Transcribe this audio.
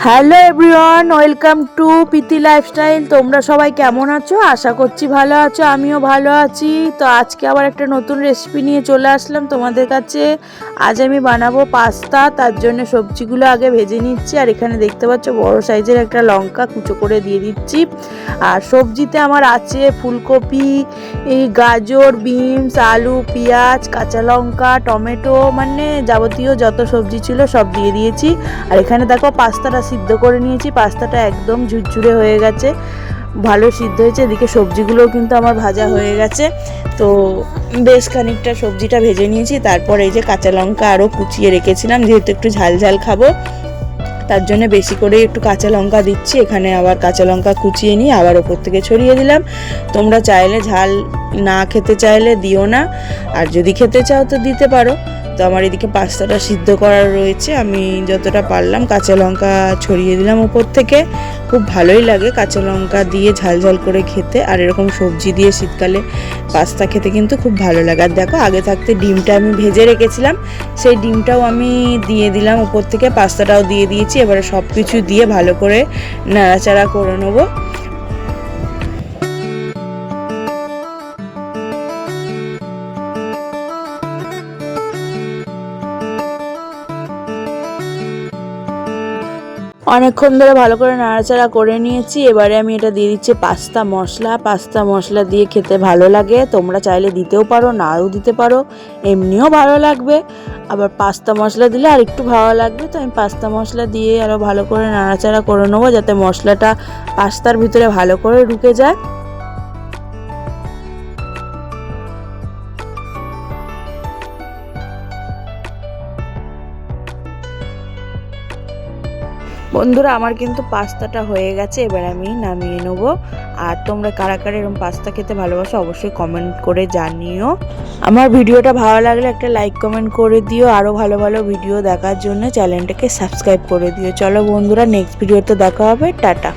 Hello everyone, welcome to Preeti lifestyle. তোমরা সবাই কেমন আছো? আশা করছি ভালো আছো, আমিও ভালো আছি। তো আজকে আবার একটা নতুন রেসিপি নিয়ে চলে আসলাম তোমাদের কাছে। আজ আমি বানাবো পাস্তা। তার জন্য সবজিগুলো আগে ভেজে নিচ্ছি। আর এখানে দেখতে পাচ্ছ বড় সাইজের একটা লঙ্কা কুচো করে দিয়ে দিচ্ছি। আর সবজিতে আমার আছে ফুলকপি, গাজর, বিনস, আলু, পেঁয়াজ, কাঁচা লঙ্কা, টমেটো, মানে যাবতীয় যত সবজি ছিল সব দিয়ে দিয়েছি। আর এখানে দেখো পাস্তাটা সিদ্ধ করে নিয়েছি। পাস্তাটা একদম ঝুরঝুরে হয়ে গেছে, ভালো সিদ্ধ হয়েছে। এদিকে সবজিগুলোও কিন্তু আমার ভাজা হয়ে গেছে। তো বেশ খানিকটা সবজিটা ভেজে নিয়েছি। তারপর এই যে কাঁচা লঙ্কা আরও কুচিয়ে রেখেছিলাম, যেহেতু একটু ঝাল ঝাল খাবো তার জন্য বেশি করে একটু কাঁচা লঙ্কা দিচ্ছি। এখানে আবার কাঁচা লঙ্কা কুচিয়ে নিয়ে আবার ওপর থেকে ছড়িয়ে দিলাম। তোমরা চাইলে ঝাল না খেতে চাইলে দিও না, আর যদি খেতে চাও তো দিতে পারো। তো আমার এদিকে পাস্তাটা সিদ্ধ করার রয়েছে, আমি যতটা পারলাম কাঁচা লঙ্কা ছড়িয়ে দিলাম উপর থেকে। খুব ভালোই লাগে কাঁচা লঙ্কা দিয়ে ঝাল ঝাল করে খেতে, আর এরকম সবজি দিয়ে শীতকালে পাস্তা খেতে কিন্তু খুব ভালো লাগে। আর দেখো আগে থাকতে ডিমটা আমি ভেজে রেখেছিলাম, সেই ডিমটাও আমি দিয়ে দিলাম উপর থেকে, পাস্তাটাও দিয়ে দিয়েছি। এবারে সব কিছু দিয়ে ভালো করে নাড়াচাড়া করে নেবো। অনেকক্ষণ ধরে ভালো করে নাড়াচাড়া করে নিয়েছি। এবারে আমি এটা দিয়ে দিচ্ছি পাস্তা মশলা। পাস্তা মশলা দিয়ে খেতে ভালো লাগে, তোমরা চাইলে দিতেও পারো, নাও দিতে পারো, এমনিও ভালো লাগবে। আবার পাস্তা মশলা দিলে আর একটু ভালো লাগবে। তো আমি পাস্তা মশলা দিয়ে আরও ভালো করে নাড়াচাড়া করে নেবো, যাতে মশলাটা পাস্তার ভিতরে ভালো করে ঢুকে যায়। বন্ধুরা আমার কিন্তু পাস্তাটা হয়ে গেছে, এবার আমি নামিয়ে নেব। আর তোমরা কারা কারা এরকম পাস্তা খেতে ভালোবাসো অবশ্যই কমেন্ট করে জানিও। আমার ভিডিওটা ভালো লাগলে একটা লাইক কমেন্ট করে দিও। আরও ভালো ভালো ভিডিও দেখার জন্য চ্যানেলটাকে সাবস্ক্রাইব করে দিও। চলো বন্ধুরা, নেক্সট ভিডিওতে দেখা হবে। টাটা।